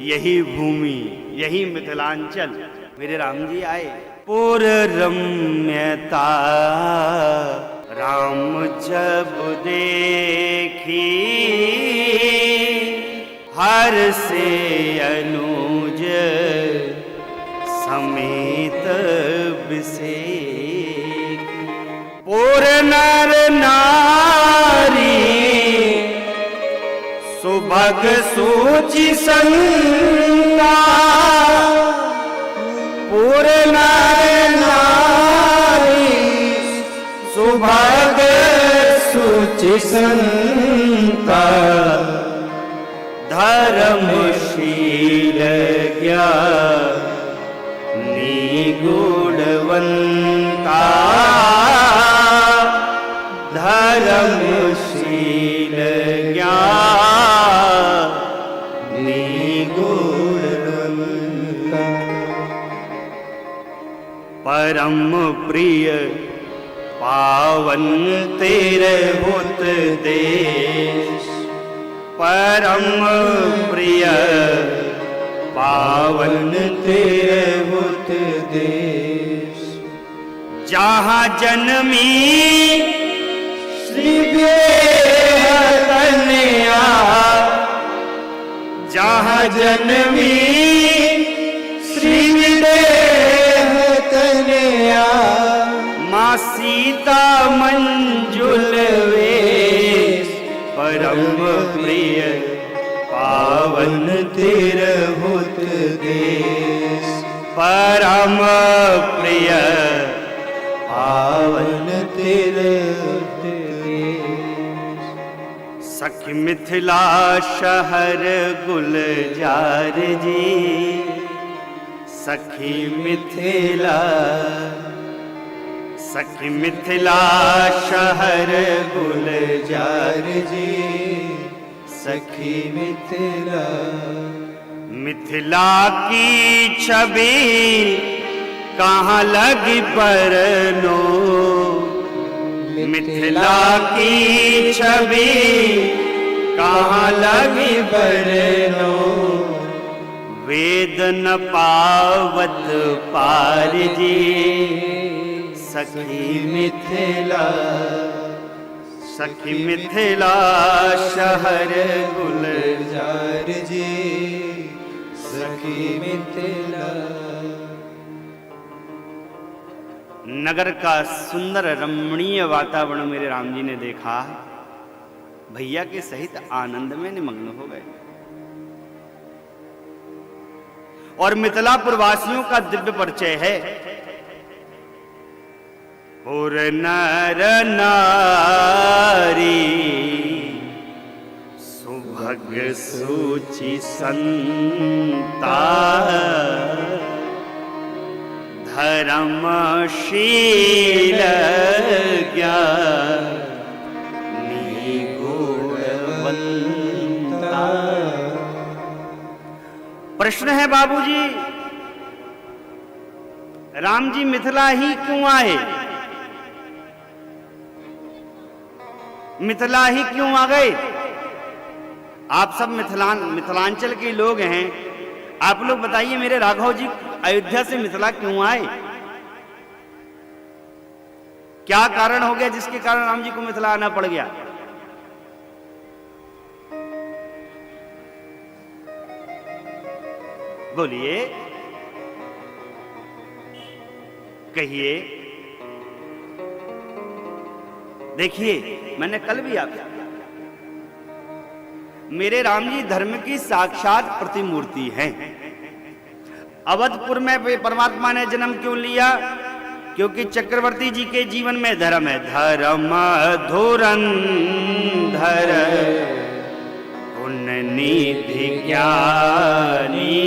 यही भूमि, यही मिथिलांचल। मेरे राम जी आए। पुर रम्यता राम जब देखी, हर से अनुज समेत बिसेख। पुर नर नारी सुभग सूचि संता, पुर नर नारी सुभग सूचि संता, धर्मशील ज्ञानी गुणवंता, धर्मशील ज्ञानी गुणवंता। परम प्रिय पावन तेरे होत देश, परम प्रिय पावन तेरे होत देश। जहाँ जन्मी श्री बेहतनिया, जहाँ जन्मी श्री बेहतनिया, माँ सीता मंजुल वेश। परम प्रिय पावन तेरे होत देश, परम प्रिय पावन तेरे होत देश। सखी मिथिला शहर गुलजार जी, सखी मिथिला, सखी मिथिला शहर गुलजार जी, सखी मिथिला। मिथिला की छवि कहाँ लगी परनो, मिथिला की छवि कहाँ लगी परनो। वेद न पावत पार जी, सखी मिथिला, सखी मिथिला शहर गुलजार जी, सखी मिथिला। नगर का सुंदर रमणीय वातावरण मेरे राम जी ने देखा, भैया के सहित आनंद में निमग्न हो गए। और मिथिलापुर वासियों का दिव्य परिचय है। पुर नर नारी सुभग सूचि संता, धर्मशील ज्ञानी गुणवंता। प्रश्न है बाबूजी, राम जी मिथिला ही क्यों आए? मिथिला ही क्यों आ गए? आप सब मिथिलांचल के लोग हैं, आप लोग बताइए मेरे राघव जी अयोध्या से मिथिला क्यों आए? क्या कारण हो गया जिसके कारण राम जी को मिथिला आना पड़ गया? बोलिए, कहिए। देखिए, मैंने कल भी आपसे, मेरे राम जी धर्म की साक्षात प्रतिमूर्ति हैं। अवधपुर में परमात्मा ने जन्म क्यों लिया? क्योंकि चक्रवर्ती जी के जीवन में धर्म है। धर्म धुरंधर पुण्यनिधि ज्ञानी,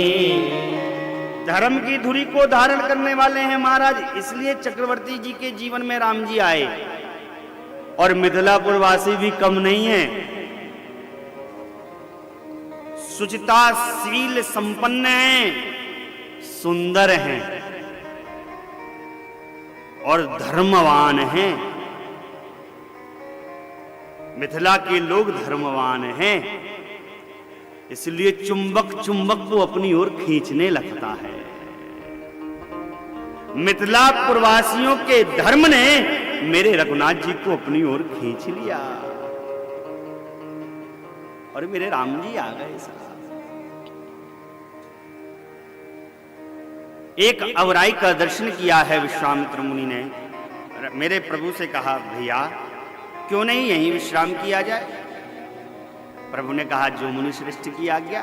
धर्म की धुरी को धारण करने वाले हैं महाराज, इसलिए चक्रवर्ती जी के जीवन में राम जी आए। और मिथिलापुर वासी भी कम नहीं है, शुचिताशील संपन्न हैं, सुंदर हैं और धर्मवान हैं। मिथिला के लोग धर्मवान हैं। इसलिए चुंबक चुंबक को अपनी ओर खींचने लगता है। मिथिला पुरवासियों के धर्म ने मेरे रघुनाथ जी को अपनी ओर खींच लिया और मेरे राम जी आ गए साहब। एक अवराई का दर्शन किया है विश्वामित्र मुनि ने। मेरे प्रभु से कहा, भैया क्यों नहीं यहीं विश्राम किया जाए? प्रभु ने कहा, जो मुनि श्रेष्ठ की आज्ञा।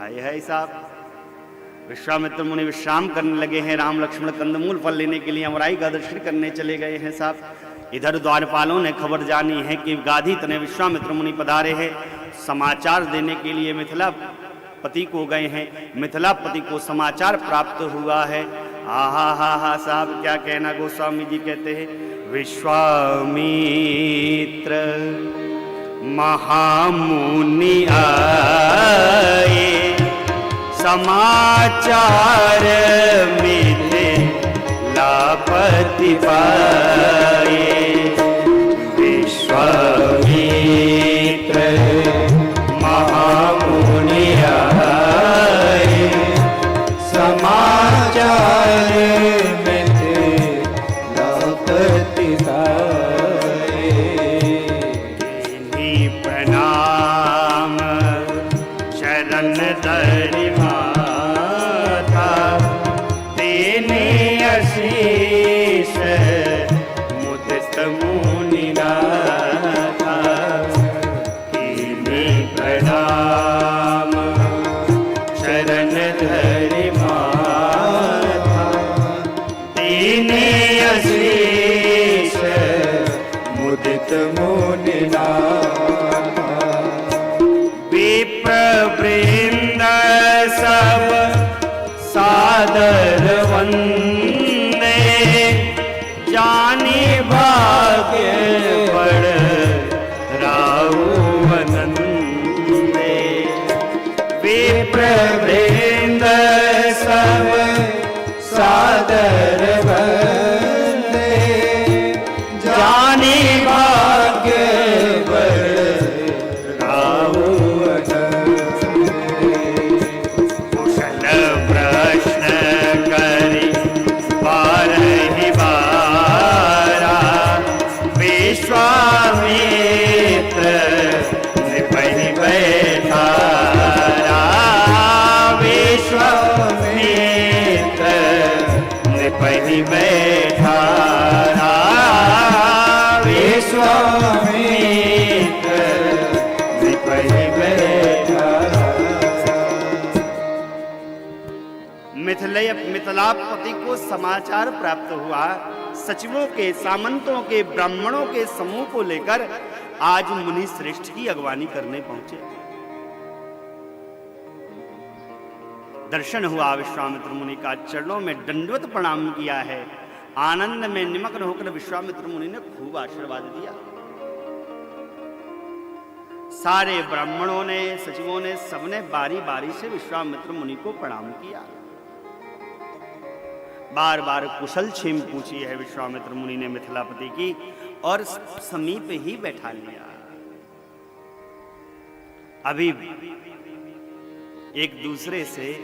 आए है साहब, विश्वामित्र मुनि विश्राम करने लगे हैं। राम लक्ष्मण कंदमूल फल लेने के लिए अमराई का दर्शन करने चले गए हैं साहब। इधर द्वारपालों ने खबर जानी है कि गाधी तने विश्वामित्र मुनि पधारे हैं। समाचार देने के लिए मिथिला पति को गए हैं। मिथिला पति को समाचार प्राप्त हुआ है। आहा हा हा साहब, क्या कहना। गोस्वामी जी कहते हैं, विश्वामित्र महामुनि आए, समाचार मिथिलापति पाए। विश्वामित्र महामुनि आए, समाचार मिथिलापति पाए। कीन्ही प्रणाम शरण धरि माथा, तेने आशीष मुदित मुनि नाथा। कीन्ही प्रणाम शरण धरि माथा, तेने आशीष मुदित मुनि नाथा। विप्र वृंद सब सादर वंदे, जानी भाग्य बड़ राहु आनंदे। विप्र वृंद सब सादर वंदे, जानी भाग्य बड़ राहु आनंदे। कुशल प्रश्न करि बारहि बारा, विश्वामित्र नृपहि बैठारा। विश्वामित्र नृपहि बैठारा। विश्वामित्र नृपहि बैठारा। मिथिलापति को समाचार प्राप्त हुआ। सचिवों के, सामंतों के, ब्राह्मणों के समूह को लेकर आज मुनि श्रेष्ठ की अगवानी करने पहुंचे। दर्शन हुआ विश्वामित्र मुनि का, चरणों में दंडवत प्रणाम किया है। आनंद में निमग्न होकर विश्वामित्र मुनि ने खूब आशीर्वाद दिया। सारे ब्राह्मणों ने, सचिवों ने, सबने बारी बारी से विश्वामित्र मुनि को प्रणाम किया। बार बार कुशल क्षेम पूछी है विश्वामित्र मुनि ने मिथिलापति की, और समीप ही बैठा लिया। अभी एक दूसरे से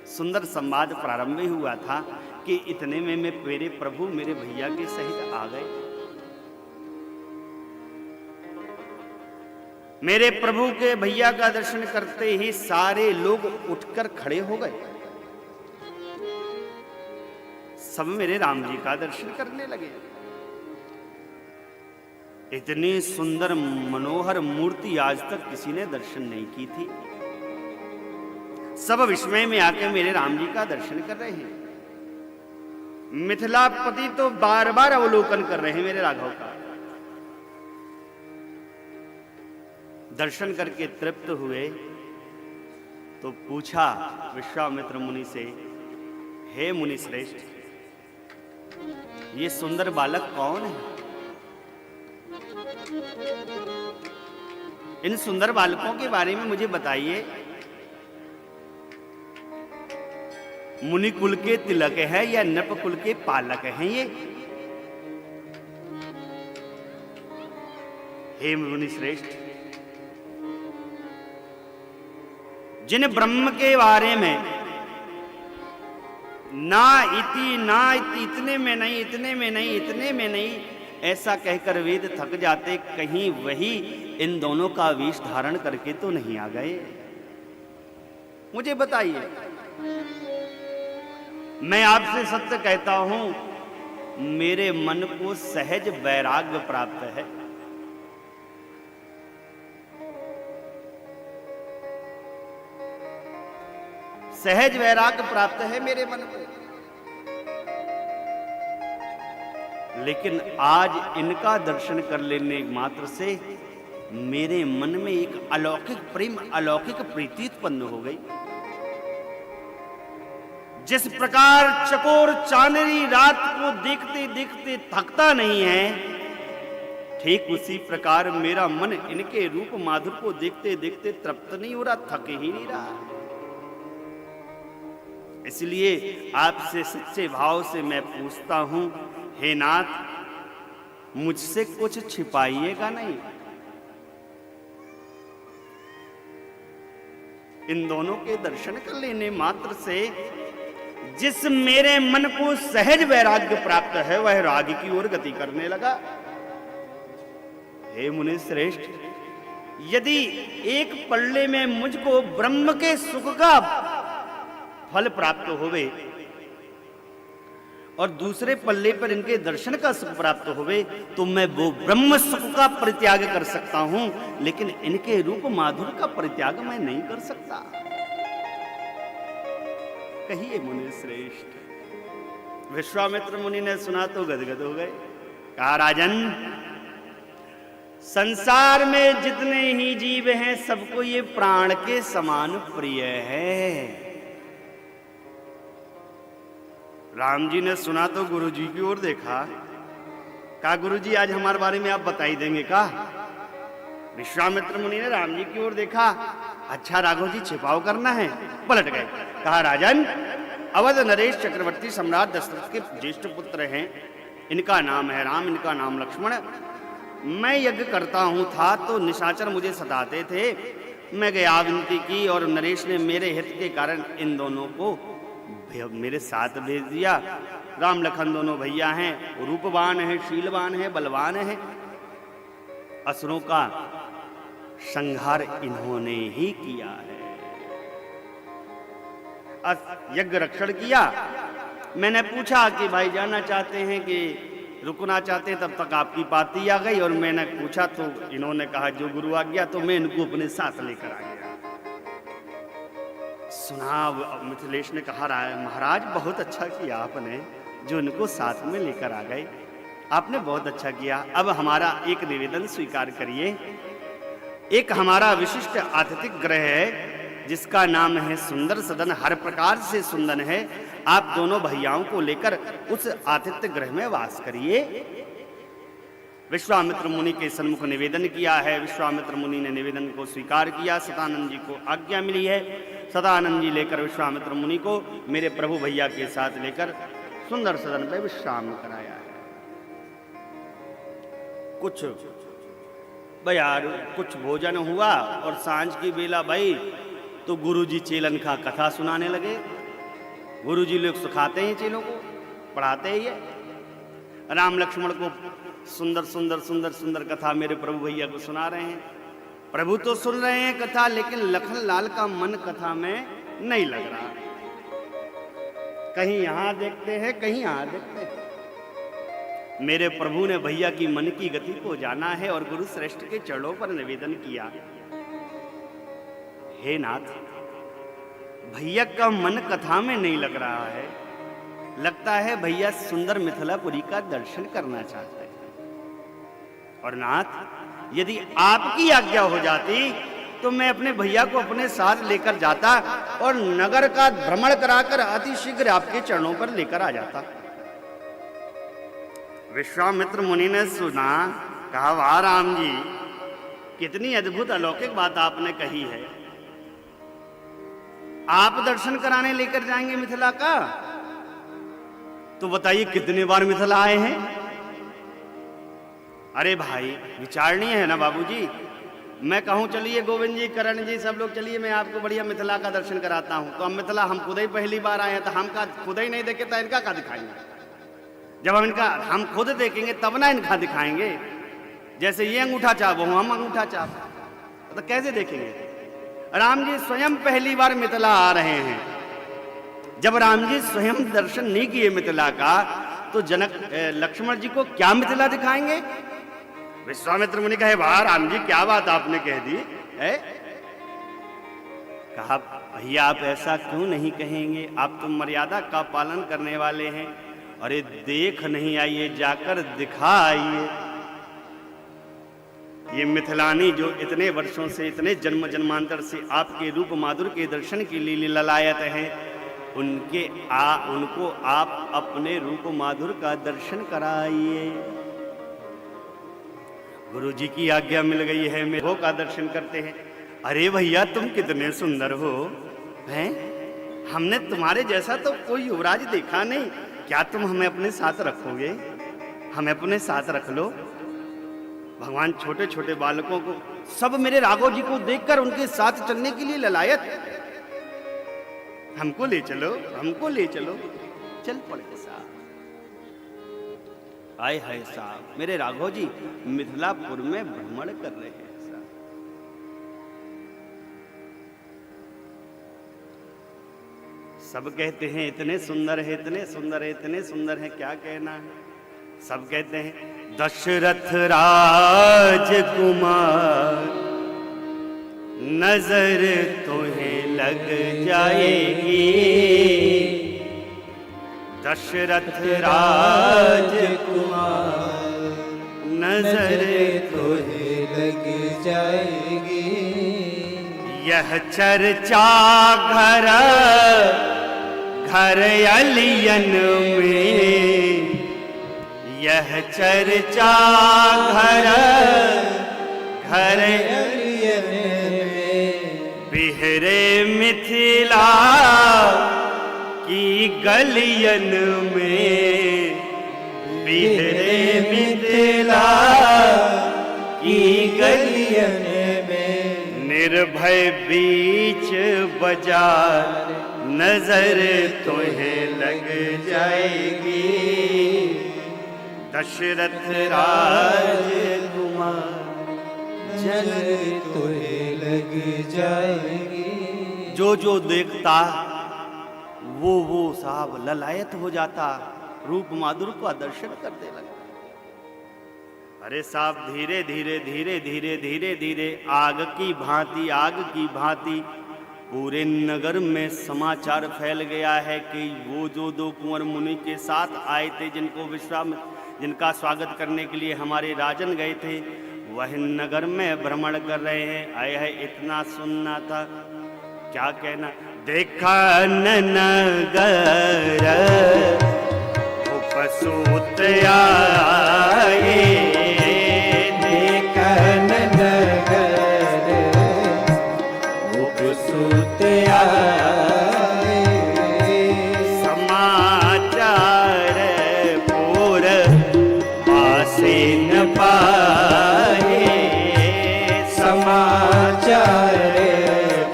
सुंदर संवाद प्रारंभ हुआ था कि इतने में मेरे प्रभु मेरे भैया के सहित आ गए। मेरे प्रभु के भैया का दर्शन करते ही सारे लोग उठकर खड़े हो गए। सब मेरे राम जी का दर्शन करने लगे। इतनी सुंदर मनोहर मूर्ति आज तक किसी ने दर्शन नहीं की थी। सब विस्मय में आकर मेरे राम जी का दर्शन कर रहे हैं। मिथिलापति तो बार बार अवलोकन कर रहे हैं मेरे राघव का। दर्शन करके तृप्त हुए तो पूछा विश्वामित्र मुनि से, हे मुनि श्रेष्ठ, ये सुंदर बालक कौन है? इन सुंदर बालकों के बारे में मुझे बताइए। मुनि कुल के तिलक है या नप कुल के पालक हैं ये? हे मुनि श्रेष्ठ, जिन ब्रह्म के बारे में ना इतने में नहीं, इतने में नहीं, इतने में नहीं, ऐसा कहकर वेद थक जाते, कहीं वही इन दोनों का वेश धारण करके तो नहीं आ गए? मुझे बताइए। मैं आपसे सत्य कहता हूं, मेरे मन को सहज वैराग्य प्राप्त है। सहज वैराग्य प्राप्त है मेरे मन को। लेकिन आज इनका दर्शन कर लेने मात्र से मेरे मन में एक अलौकिक प्रेम, अलौकिक प्रीति उत्पन्न हो गई। जिस प्रकार चकोर चांदनी रात को देखते देखते थकता नहीं है, ठीक उसी प्रकार मेरा मन इनके रूप माधुर को देखते देखते तृप्त नहीं हो रहा, थक ही नहीं रहा। इसलिए आपसे सच्चे भाव से मैं पूछता हूं, हे नाथ, मुझसे कुछ छिपाइएगा नहीं। इन दोनों के दर्शन कर लेने मात्र से जिस मेरे मन को सहज वैराग्य प्राप्त है, वह राग की ओर गति करने लगा। हे मुनि श्रेष्ठ, यदि एक पल्ले में मुझको ब्रह्म के सुख का फल प्राप्त होवे और दूसरे पल्ले पर इनके दर्शन का सुख प्राप्त होवे, तो मैं वो ब्रह्म सुख का परित्याग कर सकता हूं, लेकिन इनके रूप माधुर का परित्याग मैं नहीं कर सकता। कहिए मुनि श्रेष्ठ। विश्वामित्र मुनि ने सुना तो गदगद हो गए। कहा, राजन, संसार में जितने ही जीव हैं, सबको ये प्राण के समान प्रिय है। राम जी ने सुना तो गुरु जी की ओर देखा। कहा, गुरु जी, आज हमारे बारे में आप बताई देंगे का? विश्वामित्र मुनि ने राम जी की ओर देखा। अच्छा राघव जी, छिपाव करना है? पलट गए। कहा, राजन, अवध नरेश चक्रवर्ती सम्राट दशरथ के ज्येष्ठ पुत्र हैं। इनका नाम है राम, इनका नाम लक्ष्मण। मैं यज्ञ करता हूं था तो निशाचर मुझे सताते थे। मैं गया, विनती की, और नरेश ने मेरे हित के कारण इन दोनों को मेरे साथ भेज दिया। राम लखन दोनों भैया हैं, रूपवान हैं, शीलवान हैं, बलवान हैं। असुरों का संहार इन्होंने ही किया है। यज्ञ रक्षण किया। मैंने पूछा कि भाई जाना चाहते हैं कि रुकना चाहते हैं, तब तक आपकी पाती आ गई। और मैंने पूछा तो इन्होंने कहा जो गुरु आ गया, तो मैं इनको अपने साथ लेकर आ गया। सुना मिथिलेश ने कहा, महाराज बहुत अच्छा किया आपने जो इनको साथ में लेकर आ गए। आपने बहुत अच्छा किया। अब हमारा एक निवेदन स्वीकार करिए। एक हमारा विशिष्ट आतिथ्य ग्रह है जिसका नाम है सुंदर सदन, हर प्रकार से सुंदर है। आप दोनों भैयाओं को लेकर उस आतिथ्य ग्रह में वास करिए। विश्वामित्र मुनि के सन्मुख निवेदन किया है। विश्वामित्र मुनि ने निवेदन को स्वीकार किया। सदानंद जी को आज्ञा मिली है। सदानंद जी लेकर विश्वामित्र मुनि को मेरे प्रभु भैया के साथ लेकर सुंदर सदन पर विश्राम कराया है। कुछ भोजन हुआ और सांझ की बेला भाई तो गुरुजी चेलन का कथा सुनाने लगे। गुरुजी लोग सिखाते हैं चेलों को, पढ़ाते ही है। राम लक्ष्मण को सुंदर सुंदर सुंदर सुंदर कथा मेरे प्रभु भैया को सुना रहे हैं। प्रभु तो सुन रहे हैं कथा, लेकिन लखन लाल का मन कथा में नहीं लग रहा। कहीं यहां देखते हैं, कहीं यहां देखते हैं। मेरे प्रभु ने भैया की मन की गति को जाना है और गुरु श्रेष्ठ के चरणों पर निवेदन किया, हे नाथ, भैया का मन कथा में नहीं लग रहा है। लगता है भैया सुंदर मिथिलापुरी का दर्शन करना चाहते हैं। और नाथ, यदि आपकी आज्ञा हो जाती तो मैं अपने भैया को अपने साथ लेकर जाता और नगर का भ्रमण कराकर अति शीघ्र आपके चरणों पर लेकर आ जाता। विश्वामित्र मुनि ने सुना, कहा, वाह राम जी, कितनी अद्भुत अलौकिक बात आपने कही है। आप दर्शन कराने लेकर जाएंगे मिथिला का, तो बताइए कितने बार मिथिला आए हैं? अरे भाई, विचारणीय है ना बाबूजी। मैं कहूँ चलिए गोविंद जी, करण जी, सब लोग चलिए, मैं आपको बढ़िया मिथिला का दर्शन कराता हूँ, तो हम मिथिला, हम खुद ही पहली बार आए हैं, तो हम का खुद ही नहीं देखे तो इनका का दिखाएंगे। जब हम खुद देखेंगे तब ना इनका दिखाएंगे। जैसे ये अंगूठा चाप हूँ, हम अंगूठा चाप, तो कैसे देखेंगे। राम जी स्वयं पहली बार मिथिला आ रहे हैं। जब राम जी स्वयं दर्शन नहीं किए मिथिला का, तो जनक लक्ष्मण जी को क्या मिथिला दिखाएंगे। विश्वामित्र मुनि कहे, वाह राम जी, क्या बात आपने कह दी है। कहा, भैया आप ऐसा क्यों नहीं कहेंगे, आप तो मर्यादा का पालन करने वाले हैं। अरे देख नहीं आइए, जाकर दिखा आइए। ये मिथिलानी जो इतने वर्षों से, इतने जन्म जन्मांतर से आपके रूप माधुर के दर्शन के लिए ललायत हैं, उनको आप अपने रूप माधुर का दर्शन कराइए। गुरु जी की आज्ञा मिल गई है, मेरे का दर्शन करते हैं। अरे भैया तुम कितने सुंदर हो, हैं? हमने तुम्हारे जैसा तो कोई युवराज देखा नहीं, क्या तुम हमें अपने साथ रखोगे? हमें अपने साथ रख लो। भगवान छोटे छोटे बालकों को, सब मेरे राघव जी को देखकर उनके साथ चलने के लिए ललायत। हमको ले चलो, हमको ले चलो। चल पड़े साहब। आए हाय साहब, मेरे राघव जी मिथिलापुर में भ्रमण कर रहे हैं साहब। सब कहते हैं इतने सुंदर है, इतने सुंदर है, इतने सुंदर है, क्या कहना है। सब कहते हैं दशरथ राजकुमार, नजर तुम्हें लग जाएगी। दशरथ राजकुमार, नजर तुम्हें लग जाएगी। यह चर्चा घर घर अलियन में, यह चर्चा घर घर अलियन में, बिहरे मिथिला की गलियन में, बिहरे मिथिला की गलियन में। निर्भय बीच बाजार, नजर तुम्हें लग जाएगी। दशरथ राजकुमार, नजर तुम्हें लग जाएगी। जो जो देखता वो साहब ललायत हो जाता, रूप माधुर का दर्शन करने लगता। अरे साहब धीरे धीरे धीरे धीरे धीरे धीरे आग की भांति, आग की भांति पूरे नगर में समाचार फैल गया है कि वो जो दो कुंवर मुनि के साथ आए थे, जिनका स्वागत करने के लिए हमारे राजन गए थे, वह नगर में भ्रमण कर रहे हैं। आए है इतना सुनना था, क्या कहना। देखा नगर उपसूत आए, देखा नगर उपसूत आए। समाचार पूर पासे न पाए, समाचार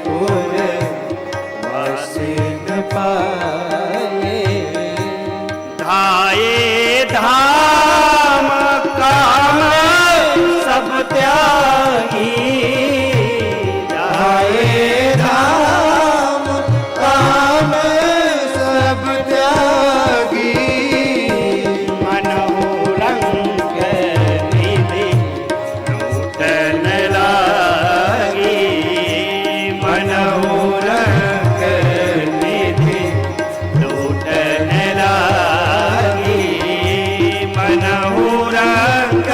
पूर पासे न पाए। धाये धाम काम सब त्यागी, धाये धाम काम सब त्यागी। मनहु रंग निधि नूतन लागी, मनहु रंग निधि नूतन लागी, मनहु रंग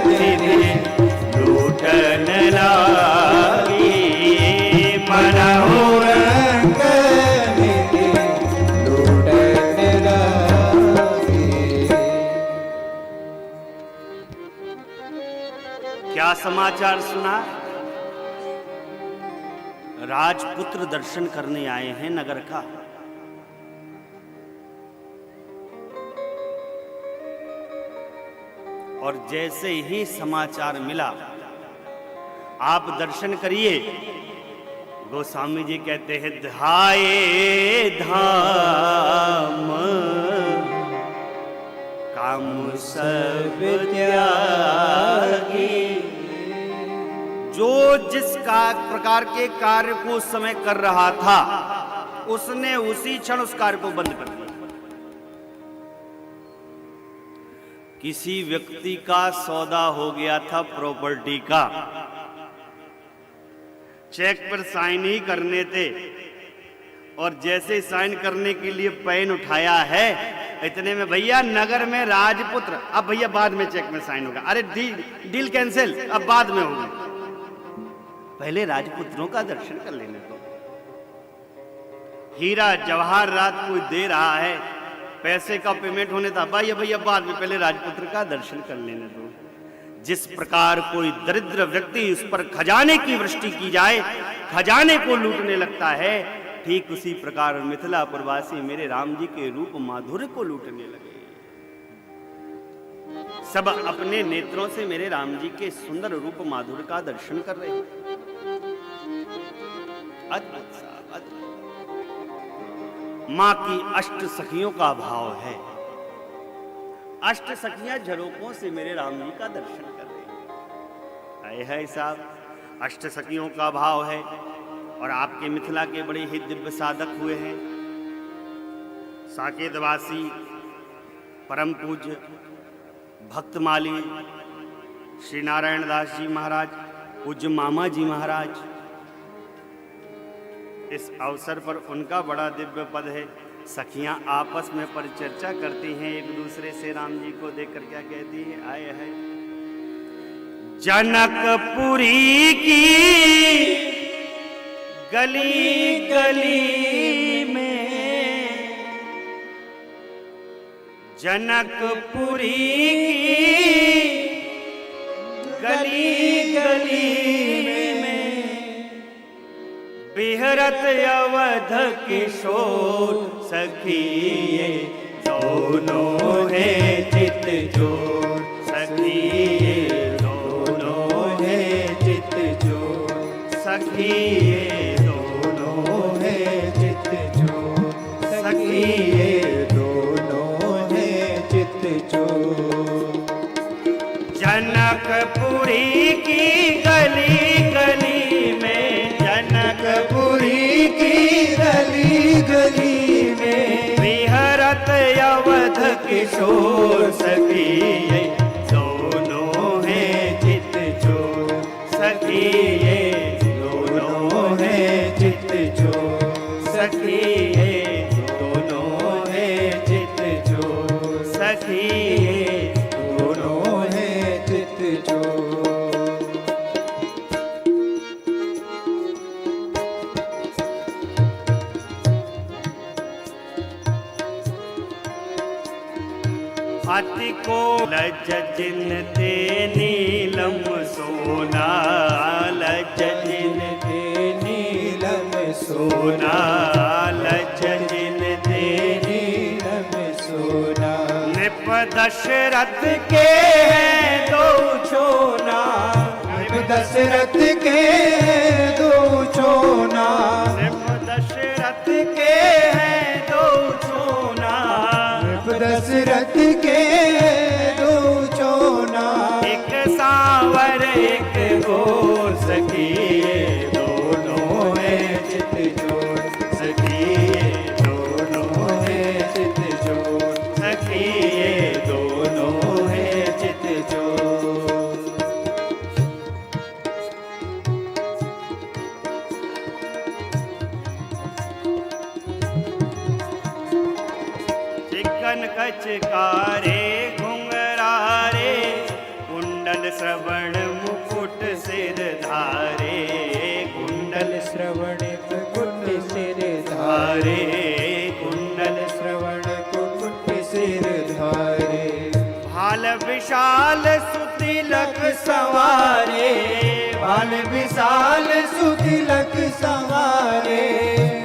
निधि नूतन लागी, मनहु रंग निधि लूटन लागी। क्या समाचार सुना। राजपुत्र दर्शन करने आए हैं नगर का। और जैसे ही समाचार मिला, आप दर्शन करिए। गोस्वामी जी कहते हैं ध्याये धाम काम सब त्यागी। जो जिस प्रकार के कार्य को उस समय कर रहा था उसने उसी क्षण उस कार्य को बंद कर दिया। किसी व्यक्ति का सौदा हो गया था प्रॉपर्टी का, चेक पर साइन ही करने थे और जैसे साइन करने के लिए पेन उठाया है इतने में भैया नगर में राजपुत्र, अब भैया बाद में चेक में साइन होगा। अरे डील कैंसिल, अब बाद में होगी, पहले राजपुत्रों का दर्शन कर लेने दो। हीरा जवाहरात कोई दे रहा है, पैसे का पेमेंट होने था, भैया बाद में पहले राजपुत्र का दर्शन कर लेने दो। जिस प्रकार कोई दरिद्र व्यक्ति उस पर खजाने की वृष्टि की जाए, खजाने को लूटने लगता है, ठीक उसी प्रकार मिथिला प्रवासी मेरे राम जी के रूप माधुर्य को लूटने लगे। सब अपने नेत्रों से मेरे राम जी के सुंदर रूप माधुर्य का दर्शन कर रहे हैं। अद्भुत साहब, अद्भुत। मां की अष्ट सखियों का भाव है। अष्ट सखियां झरोकों से मेरे राम जी का दर्शन कर रही हैं। है साहब, अष्ट सखियों का भाव है। और आपके मिथिला के बड़े ही दिव्य साधक हुए हैं, साकेतवासी परम पूज्य भक्तमाली श्री नारायण दास जी महाराज, पूज्य मामा जी महाराज। इस अवसर पर उनका बड़ा दिव्य पद है। सखियां आपस में परिचर्चा करती हैं एक दूसरे से। राम जी को देखकर क्या कहती है? आए है जनकपुरी की गली गली में, जनकपुरी की गली गली में बिहरत अवध किशोर सखी ये दोनों है चित जोड़। सखी ये दोनों है चित जोड़। सखी ये दोनों है चित जोड़। सखी ये दोनों है चित जोड़। जनकपुरी की गली गली में, जनकपुरी की गली गली में बिहरत अवध किशोर सखी ये दोनों है चित जोड़। सखी ये दोनों है चित जोड़। सखी ये दोनों है चित जोड़। सखी ये दोनों है चित जोड़। अति को लज जिन ते नीलम सोना, लज जिन ते नीलम सोना, लज जिन ते नीलम सोना। नृप दशरथ के हैं दो छोना, नृप दशरथ के दो छोना। नृप दशरथ के हैं दो छोना, दशरथ के दो चोना। एक सांवर एक गोर सखी दोनों है चित जोड़। सखी दोनों है चित जोड़। सखी दोनों है चित जोड़। कचकारे घुंघरारे कुंडल श्रवण मुकुट सिर धारे। कुंडल श्रवण मुकुट सिर धारे। कुंडल श्रवण मुकुट सिर धारे। भाल विशाल सुतिलक सवारे। भाल विशाल सुतिलक सवारे।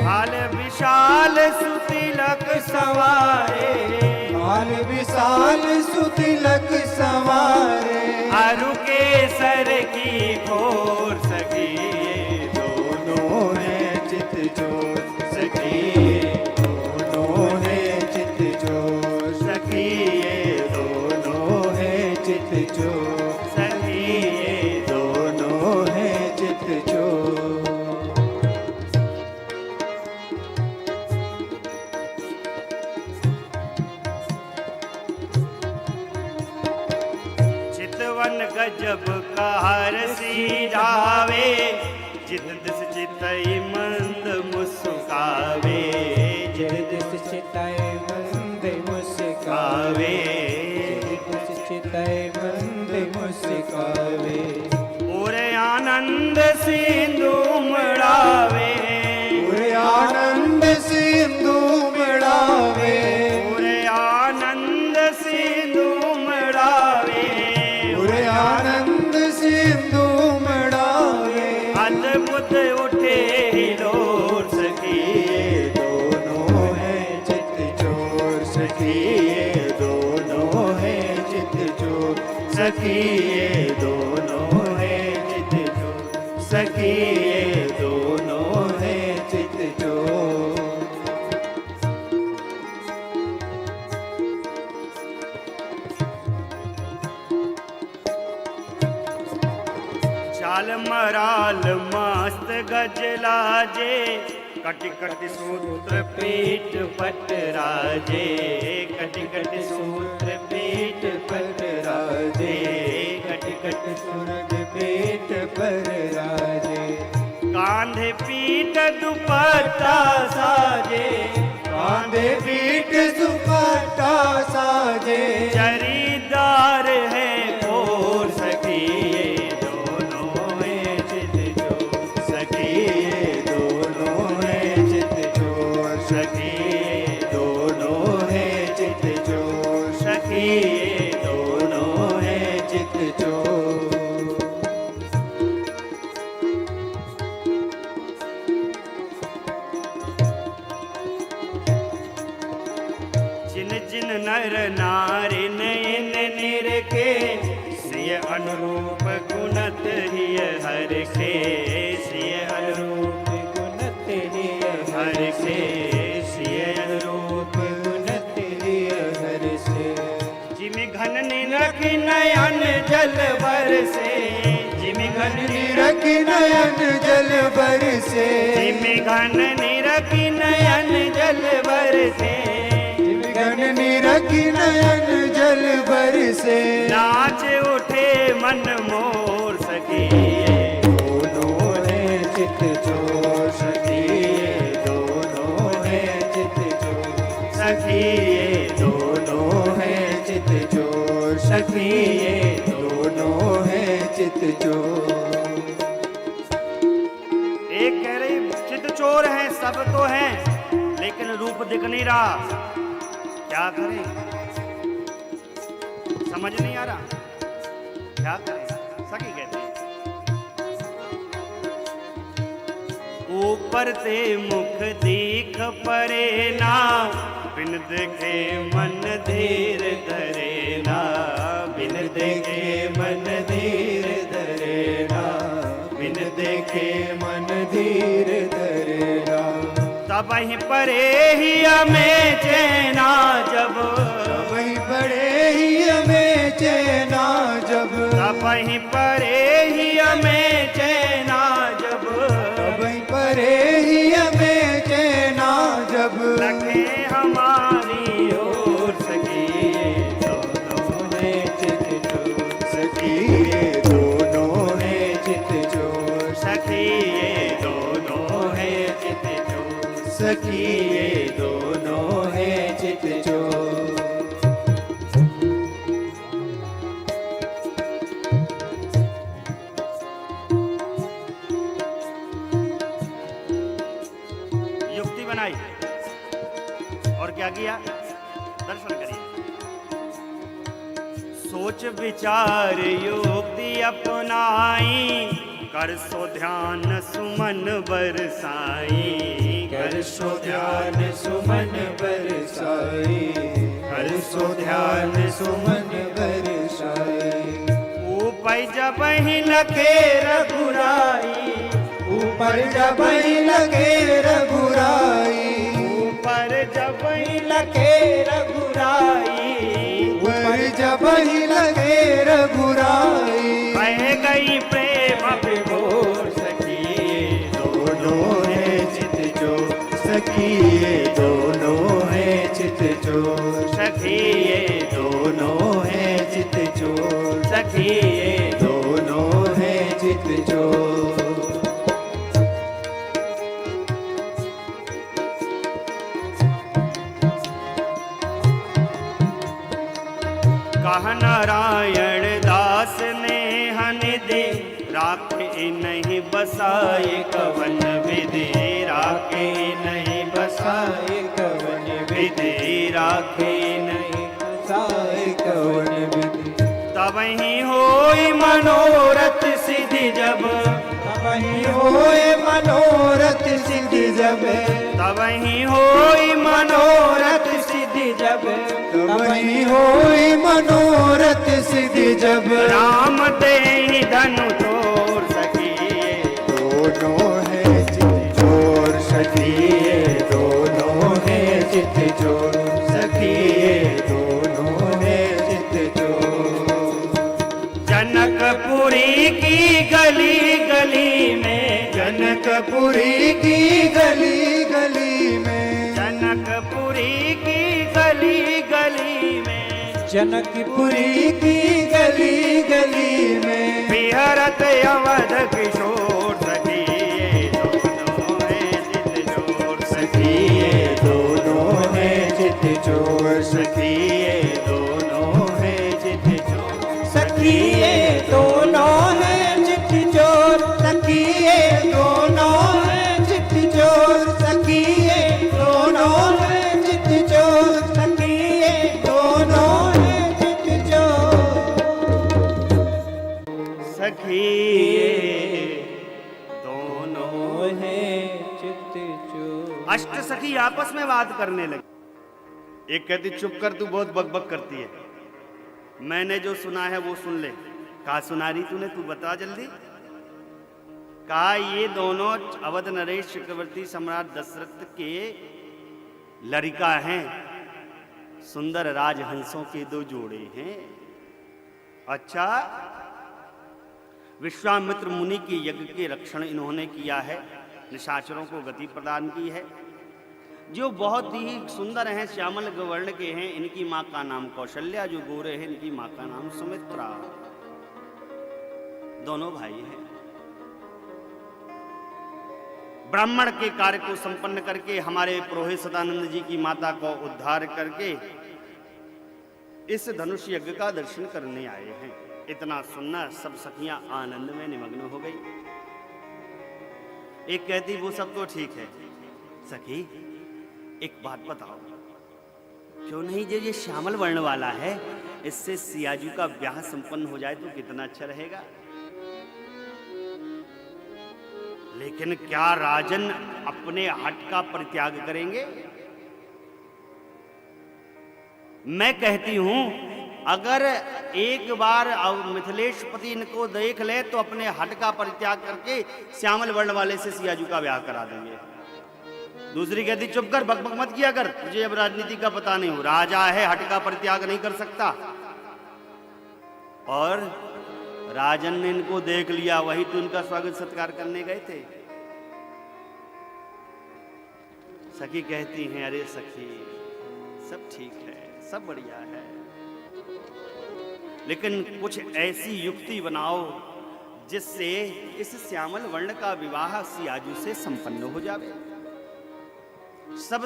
भाल विशाल सुतिलक सवारे। भाल विशाल सुतिलक सवारे। अरु के सर की खोर सखी ये दोनों हैं चित चोर सखी ये दोनों हैं चित चोर सखी ये दोनों हैं चित चोर सखी ये दोनों हैं चित चोर चितवन गजब कहर सी जावे चित दिस चितई मंद मुस्कावे जित दिस चिताए मंद मुस्कावे जित दिस चिताए मंद मुस्कावे पूरे आनंद सिंधु मड़ावे पूरे आनंद सिंधु मड़ावे पूरे आनंद सिंधु मड़ावे पूरे आनंद सिंधु मड़ावे अद्भुत उठे हिलोर सखी ये दोनों हैं चित चोर सखी ये दोनों हैं चित चोर सखी ये दोनों हैं चित चोर सखी ये दोनों हैं चित चोर चाल मराल मस्त गजलाजे कटि कटि सूत्र पीठ पट राजे कटि कटि सूत्र पीठ पट राजे कटि कटि सुरग पेट पर राजे कांधे पीठ दुपट्टा साजे कांधे पीठ दुपट्टा साजे जरीदार है खोर सखी ये दोनों हैं चित चोर सखी ये दोनों हैं चित चोर सखी ये दोनों हैं चित चोर सखी ये दोनों हैं चित चोर जिन जिन नर नारी नयन निरखे सिय अनुरूप गुणत हिय हर के सिय अनुरूप गुणत हिय हर के सिय अनुरूप गुणत हिय हर से जिमि घन निरखि नयन जल बरसे जिमि घन निरखि नयन जल बरसे जिमि घन निरखि नयन जल बरसे गगन निरखि नयन जल बरसे नाच उठे मन मोर सखी ये दोनों हैं चित चोर सखी ये दोनों हैं चित चोर सखी ये दोनों हैं चित चोर सखी ये दोनों हैं चित चोर एक कह रही चित चोर है सब तो है लेकिन रूप दिख नहीं रहा क्या करें समझ नहीं आ रहा क्या करें सखी कहते हैं ऊपर ते मुख दीख परे ना बिन देखे मन धीर धरे ना बिन देखे मन धीर धरे ना बिन देखे मन धीर धरेगा तब ही परे ही हमें चैना जब वही बड़े ही हमें चैना जब तब ही परे ही हमें चैना जब वही परे ही हमें चैना जब लगे हमारी ओर सखी ये दोनों है चित चोर सखी ये दोनों है चित चोर सखी ये दोनों है चित चोर सखी ये दोनों है चित चोर युक्ति बनाई और क्या किया दर्शन करिए सोच विचार युक्ति अपनाई कर सो ध्यान सुमन बरसाई कर सो ध्यान सुमन बरसाई कर सो ध्यान सुमन बरसाई जब ही लखे रघुराई, ऊपर जब ही लगे रघुराई, ऊपर जब ही लखे रघुराई, ऊपर जब ही लगे रघुराई, बह गई प्रेम विभोर सखी, दोनों है चित जो सखी, ये दोनों है चित जो सखी ये दोनों है चित जो सखी ये दोनों है चित जो। कह नारायण दास ने हनि दे, राखे नहीं बसाए कवन विधि, राखे नहीं बसाए कवन विधि, राखे नहीं साय कवन विधि, तब ही होई मनोरथ सिद्धि जब, वही होए मनोरथ सिद्धि जब, तब ही होई मनोरथ सिद्धि जब, वही होए मनोरथ सिद्धि जब, राम दे धनु तोर सखी, दोनों है चित चोर सखी, ये दोनों है चित चोर सखी, ये दोनों है चित चोर। जनकपुरी की गली गली में, जनकपुरी की गली गली में, जनकपुरी की गली गली में, जनकपुरी की गली गली में, बिहरत अवध किशोर सखी, ये दोनों है चित चोर सखी ये दोनों है चित चोर सखी, ये दोनों है चित चोर सखी, ये दोनों है चित चोर सखी, ये दोनों है चित चोर सखी, ये दोनों है चित चोर सखी, ये दोनों है चित चोर सखी ये दोनों है चित चोर। अष्ट सखी आपस में बात करने लगी। एक कहती चुप कर, तू बहुत बकबक करती है, मैंने जो सुना है वो सुन ले। कहा सुना रही तूने, तू बता जल्दी। कहा ये दोनों अवध नरेश चक्रवर्ती सम्राट दशरथ के लड़का हैं, सुंदर राजहंसों के दो जोड़े हैं। अच्छा, विश्वामित्र मुनि के यज्ञ के रक्षण इन्होंने किया है, निशाचरों को गति प्रदान की है। जो बहुत ही सुंदर हैं, श्यामल गवर्ण के हैं, इनकी माँ का नाम कौशल्या, जो गोरे हैं इनकी माँ का नाम सुमित्रा। दोनों भाई हैं। ब्राह्मण के कार्य को संपन्न करके हमारे पुरोहित सदानंद जी की माता को उद्धार करके इस धनुष यज्ञ का दर्शन करने आए हैं। इतना सुनना सब सखियां आनंद में निमग्न हो गई। एक कहती वो सब तो ठीक है, सखी एक बात बताओ, क्यों नहीं जो ये श्यामल वर्ण वाला है, इससे सियाजू का ब्याह संपन्न हो जाए तो कितना अच्छा रहेगा। लेकिन क्या राजन अपने हट का परित्याग करेंगे? मैं कहती हूं अगर एक बार मिथिलेशपति इनको देख ले तो अपने हट का परित्याग करके श्यामल वर्ण वाले से सियाजू का ब्याह करा देंगे। दूसरी कहती चुप कर, बकबक मत किया कर, तुझे अब राजनीति का पता नहीं हो, राजा है हट का परित्याग नहीं कर सकता। और राजन ने इनको देख लिया, वही तो उनका स्वागत सत्कार करने गए थे। सखी कहती हैं अरे सखी सब ठीक है, सब बढ़िया है, लेकिन कुछ ऐसी युक्ति बनाओ जिससे इस श्यामल वर्ण का विवाह सियाजू से संपन्न हो जावे। सब